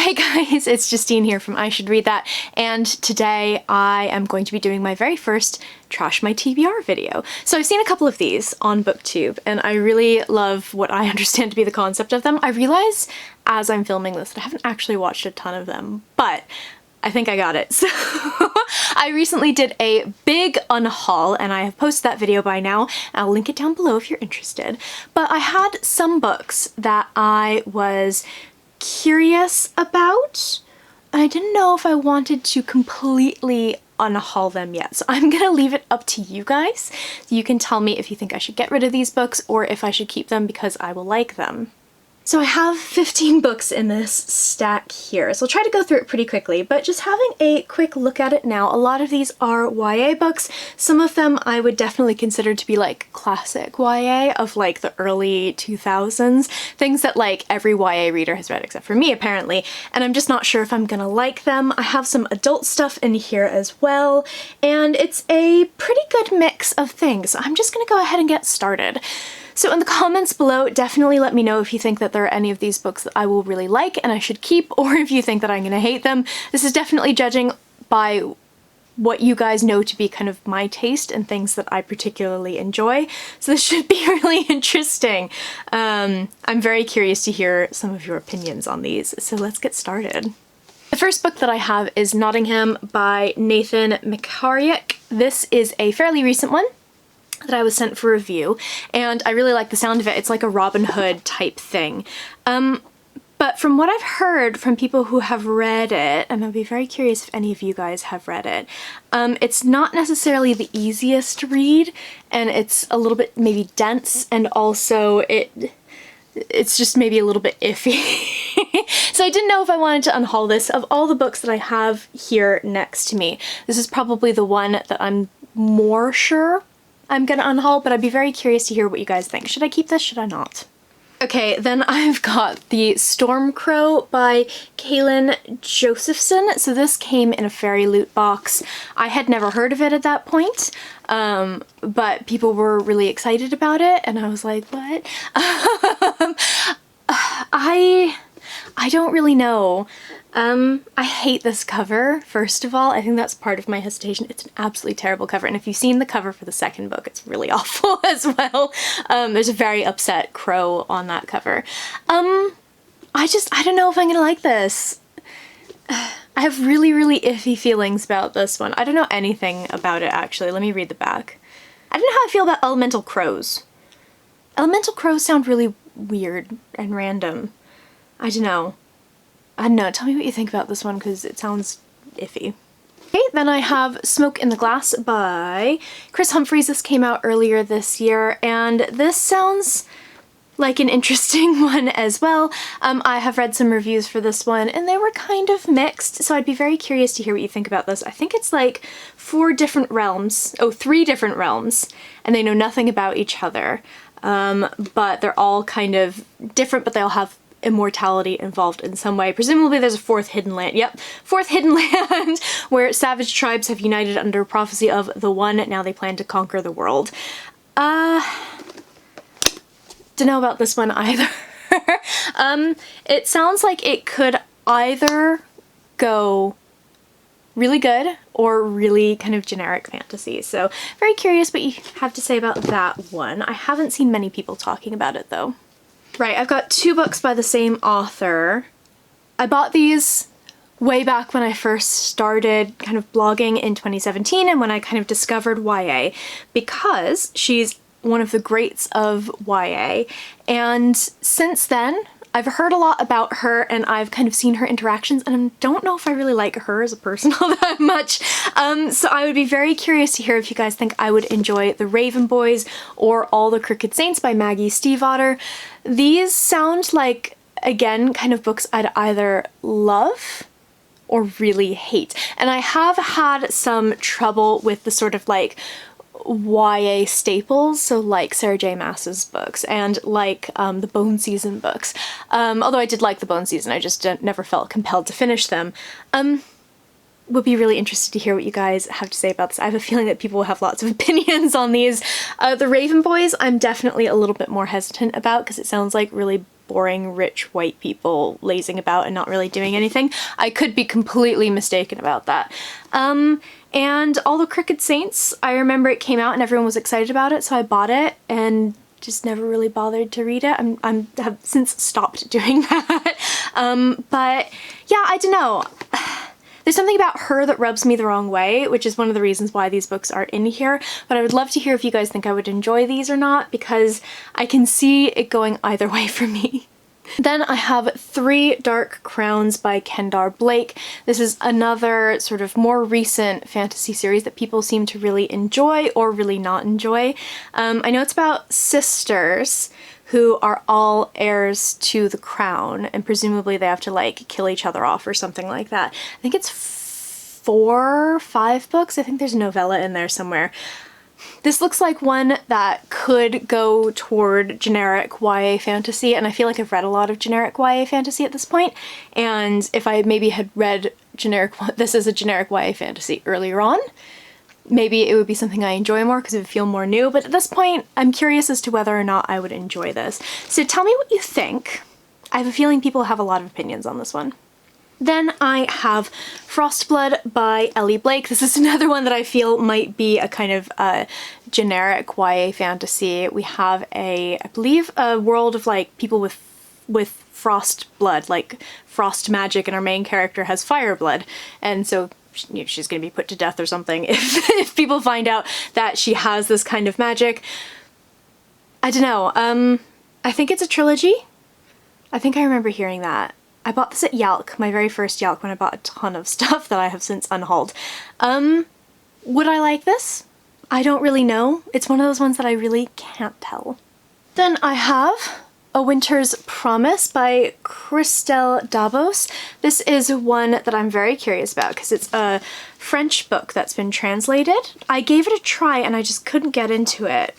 Hey guys, it's Justine here from I Should Read That, and today I am going to be doing my very first Trash My TBR video. So I've seen a couple of these on BookTube, and I really love what I understand to be the concept of them. I realize as I'm filming this that I haven't actually watched a ton of them, but I think I got it. So I recently did a big unhaul, and I have posted that video by now. I'll link it down below if you're interested. But I had some books that I was curious about. I didn't know if I wanted to completely unhaul them yet, so I'm gonna leave it up to you guys. You can tell me if you think I should get rid of these books or if I should keep them because I will like them. So I have 15 books in this stack here, so I'll try to go through it pretty quickly, but just having a quick look at it now, a lot of these are YA books. Some of them I would definitely consider to be like classic YA of like the early 2000s, things that like every YA reader has read except for me apparently, and I'm just not sure if I'm gonna like them. I have some adult stuff in here as well, and it's a pretty good mix of things, so I'm just gonna go ahead and get started. So in the comments below, definitely let me know if you think that there are any of these books that I will really like and I should keep, or if you think that I'm gonna hate them. This is definitely judging by what you guys know to be kind of my taste and things that I particularly enjoy. So this should be really interesting. I'm very curious to hear some of your opinions on these, so let's get started. The first book that I have is Nottingham by Nathan Mckarrick. This is a fairly recent one that I was sent for review, and I really like the sound of it. It's like a Robin Hood type thing. But from what I've heard from people who have read it, and I'll be very curious if any of you guys have read it, it's not necessarily the easiest to read, and it's a little bit maybe dense, and also it's just maybe a little bit iffy. So I didn't know if I wanted to unhaul this. Of all the books that I have here next to me, this is probably the one that I'm more sure I'm gonna unhaul, but I'd be very curious to hear what you guys think. Should I keep this? Should I not? Okay, then I've got the Stormcrow by Cailin Josephson. So this came in a fairy loot box. I had never heard of it at that point, but people were really excited about it, and I was like, what? I don't really know. I hate this cover, first of all. I think that's part of my hesitation. It's an absolutely terrible cover, and if you've seen the cover for the second book, it's really awful as well. There's a very upset crow on that cover. I don't know if I'm gonna like this. I have really, really iffy feelings about this one. I don't know anything about it, actually. Let me read the back. I don't know how I feel about elemental crows. Elemental crows sound really weird and random. I don't know. Tell me what you think about this one, because it sounds iffy. Okay, then I have Smoke in the Glass by Kris Humphries. This came out earlier this year, and this sounds like an interesting one as well. I have read some reviews for this one, and they were kind of mixed, so I'd be very curious to hear what you think about this. I think it's like 3 different realms, and they know nothing about each other, but they're all kind of different, but they all have immortality involved in some way. Presumably there's a 4th hidden land. Yep, 4th hidden land where savage tribes have united under a prophecy of the One. Now they plan to conquer the world. Don't know about this one either. It sounds like it could either go really good or really kind of generic fantasy. So very curious what you have to say about that one. I haven't seen many people talking about it though. Right, I've got 2 books by the same author. I bought these way back when I first started kind of blogging in 2017 and when I kind of discovered YA, because she's one of the greats of YA, and since then I've heard a lot about her and I've kind of seen her interactions, and I don't know if I really like her as a person all that much. So I would be very curious to hear if you guys think I would enjoy The Raven Boys or All the Crooked Saints by Maggie Stiefvater. These sound like, again, kind of books I'd either love or really hate. And I have had some trouble with the sort of like YA staples, so like Sarah J Maas's books and like the Bone Season books. Although I did like the Bone Season, I just never felt compelled to finish them. Would be really interested to hear what you guys have to say about this. I have a feeling that people will have lots of opinions on these. The Raven Boys I'm definitely a little bit more hesitant about because it sounds like really boring rich white people lazing about and not really doing anything. I could be completely mistaken about that. And All the Crooked Saints, I remember it came out and everyone was excited about it, so I bought it and just never really bothered to read it. Have since stopped doing that. But yeah, I don't know. There's something about her that rubs me the wrong way, which is one of the reasons why these books are in here, but I would love to hear if you guys think I would enjoy these or not, because I can see it going either way for me. Then I have Three Dark Crowns by Kender Blake. This is another sort of more recent fantasy series that people seem to really enjoy or really not enjoy. I know it's about sisters who are all heirs to the crown, and presumably they have to like kill each other off or something like that. I think it's 4 or 5 books. I think there's a novella in there somewhere. This looks like one that could go toward generic YA fantasy, and I feel like I've read a lot of generic YA fantasy at this point, and if I maybe had read this as a generic YA fantasy earlier on, maybe it would be something I enjoy more because it would feel more new, but at this point I'm curious as to whether or not I would enjoy this. So tell me what you think. I have a feeling people have a lot of opinions on this one. Then I have Frostblood by Ellie Blake. This is another one that I feel might be a kind of generic YA fantasy. We have I believe a world of like people with frost blood, like frost magic, and our main character has fire blood, and so she's gonna be put to death or something if people find out that she has this kind of magic. I don't know. I think it's a trilogy. I think I remember hearing that. I bought this at Yalk, my very first Yalk, when I bought a ton of stuff that I have since unhauled. Would I like this? I don't really know. It's one of those ones that I really can't tell. Then I have A Winter's Promise by Christelle Davos. This is one that I'm very curious about because it's a French book that's been translated. I gave it a try and I just couldn't get into it.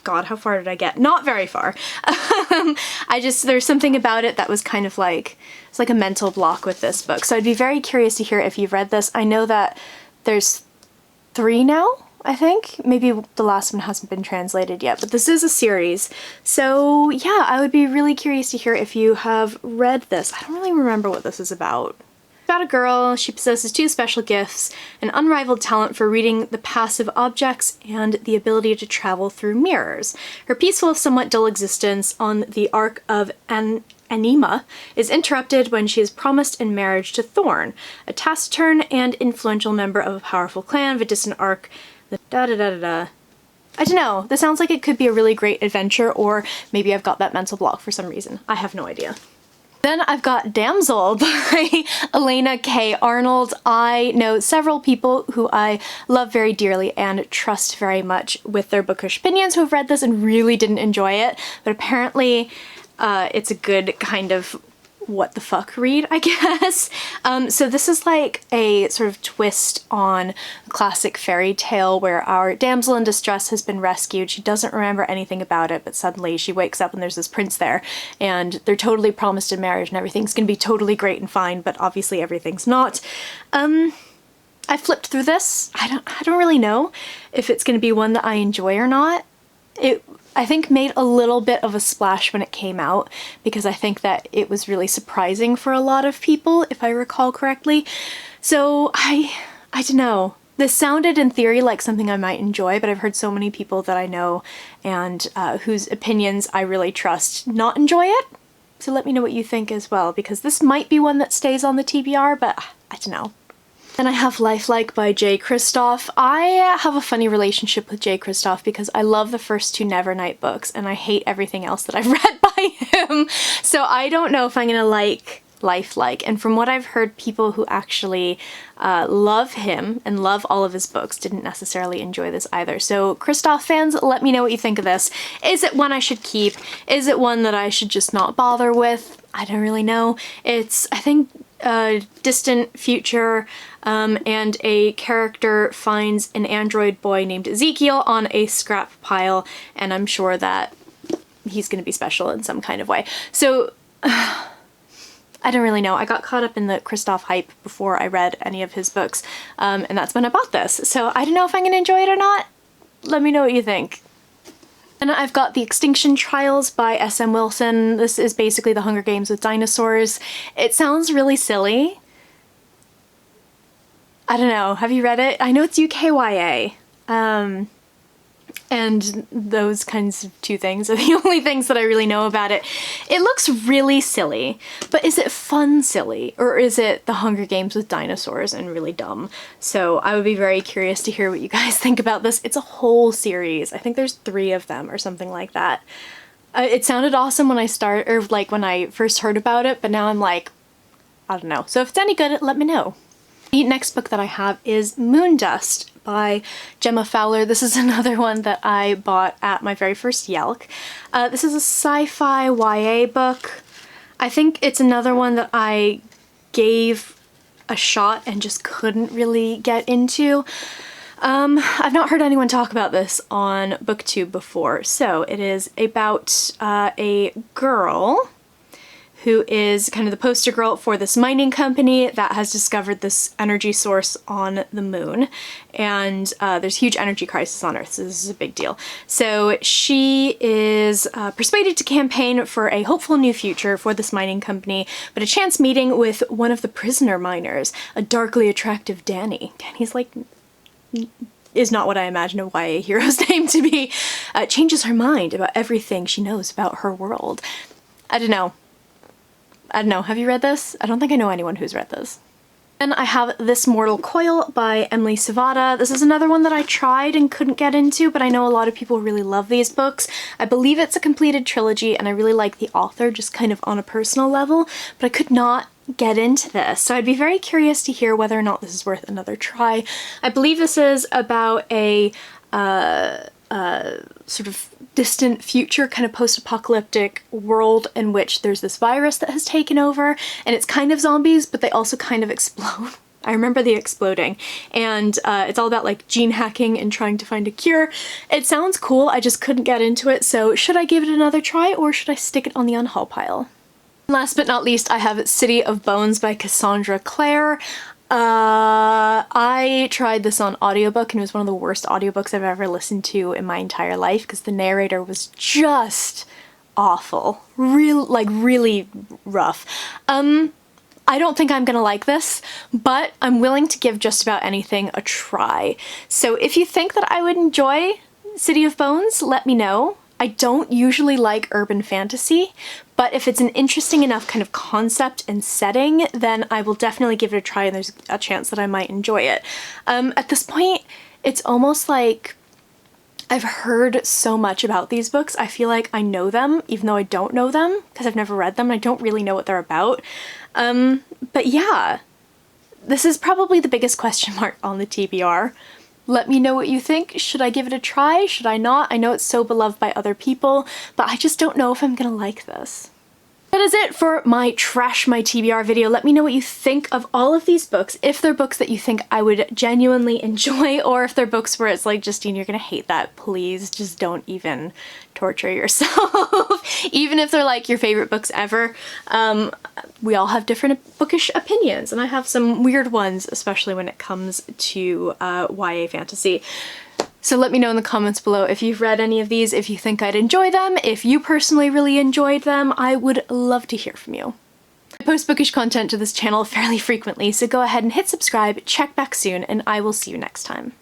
God, how far did I get? Not very far. There's something about it that was kind of like, it's like a mental block with this book. So I'd be very curious to hear if you've read this. I know that there's 3 now, I think. Maybe the last one hasn't been translated yet, but this is a series. So yeah, I would be really curious to hear if you have read this. I don't really remember what this is about. About a girl, she possesses 2 special gifts, an unrivaled talent for reading the passive objects and the ability to travel through mirrors. Her peaceful, if somewhat dull existence on the Ark of Anima is interrupted when she is promised in marriage to Thorn, a taciturn and influential member of a powerful clan of a distant Ark. I don't know, this sounds like it could be a really great adventure, or maybe I've got that mental block for some reason. I have no idea. Then I've got Damsel by Elena K. Arnold. I know several people who I love very dearly and trust very much with their bookish opinions who have read this and really didn't enjoy it, but apparently it's a good kind of what the fuck read, I guess. So this is like a sort of twist on a classic fairy tale where our damsel in distress has been rescued. She doesn't remember anything about it, but suddenly she wakes up and there's this prince there and they're totally promised in marriage and everything's gonna be totally great and fine, but obviously everything's not. I flipped through this. I don't really know if it's gonna be one that I enjoy or not. It, I think, made a little bit of a splash when it came out because I think that it was really surprising for a lot of people, if I recall correctly. So I don't know. This sounded in theory like something I might enjoy, but I've heard so many people that I know and whose opinions I really trust not enjoy it. So let me know what you think as well, because this might be one that stays on the TBR, but I don't know. Then I have Lifelike by J. Kristoff. I have a funny relationship with J. Kristoff because I love the first 2 Nevernight books and I hate everything else that I've read by him. So I don't know if I'm gonna like Lifelike. And from what I've heard, people who actually love him and love all of his books didn't necessarily enjoy this either. So Kristoff fans, let me know what you think of this. Is it one I should keep? Is it one that I should just not bother with? I don't really know. It's, I think, a distant future, and a character finds an android boy named Ezekiel on a scrap pile, and I'm sure that he's gonna be special in some kind of way. So I don't really know. I got caught up in the Kristoff hype before I read any of his books, and that's when I bought this. So I don't know if I'm gonna enjoy it or not. Let me know what you think. And I've got The Extinction Trials by S.M. Wilson. This is basically the Hunger Games with dinosaurs. It sounds really silly. I don't know, have you read it? I know it's UKYA. And those kinds of two things are the only things that I really know about it. It looks really silly, but is it fun silly? Or is it the Hunger Games with dinosaurs and really dumb? So I would be very curious to hear what you guys think about this. It's a whole series. I think there's 3 of them or something like that. It sounded awesome when when I first heard about it, but now I'm like, I don't know. So if it's any good, let me know. The next book that I have is Moondust by Jemma Fowler. This is another one that I bought at my very first Yelk. This is a sci-fi YA book. I think it's another one that I gave a shot and just couldn't really get into. I've not heard anyone talk about this on BookTube before. So it is about a girl who is kind of the poster girl for this mining company that has discovered this energy source on the moon. And there's huge energy crisis on Earth, so this is a big deal. So she is persuaded to campaign for a hopeful new future for this mining company, but a chance meeting with one of the prisoner miners, a darkly attractive Danny. Danny's like, is not what I imagine a YA hero's name to be, changes her mind about everything she knows about her world. I don't know, have you read this? I don't think I know anyone who's read this. Then I have This Mortal Coil by Emily Vada. This is another one that I tried and couldn't get into, but I know a lot of people really love these books. I believe it's a completed trilogy and I really like the author just kind of on a personal level, but I could not get into this. So I'd be very curious to hear whether or not this is worth another try. I believe this is about a sort of distant future, kind of post-apocalyptic world in which there's this virus that has taken over, and it's kind of zombies, but they also kind of explode. I remember the exploding, and it's all about like gene hacking and trying to find a cure. It sounds cool, I just couldn't get into it, so should I give it another try or should I stick it on the Unhaul pile? Last but not least, I have City of Bones by Cassandra Clare. I tried this on audiobook and it was one of the worst audiobooks I've ever listened to in my entire life because the narrator was just awful. Really rough. I don't think I'm gonna like this, but I'm willing to give just about anything a try. So if you think that I would enjoy City of Bones, let me know. I don't usually like urban fantasy, but if it's an interesting enough kind of concept and setting, then I will definitely give it a try and there's a chance that I might enjoy it. At this point, it's almost like I've heard so much about these books, I feel like I know them, even though I don't know them, because I've never read them and I don't really know what they're about. But yeah, this is probably the biggest question mark on the TBR. Let me know what you think. Should I give it a try? Should I not? I know it's so beloved by other people, but I just don't know if I'm gonna like this. That is it for my Trash My TBR video. Let me know what you think of all of these books, if they're books that you think I would genuinely enjoy, or if they're books where it's like, Justine, you're gonna hate that. Please just don't even torture yourself. Even if they're like your favorite books ever. We all have different bookish opinions, and I have some weird ones, especially when it comes to YA fantasy. So let me know in the comments below if you've read any of these, if you think I'd enjoy them, if you personally really enjoyed them. I would love to hear from you. I post bookish content to this channel fairly frequently, so go ahead and hit subscribe, check back soon, and I will see you next time.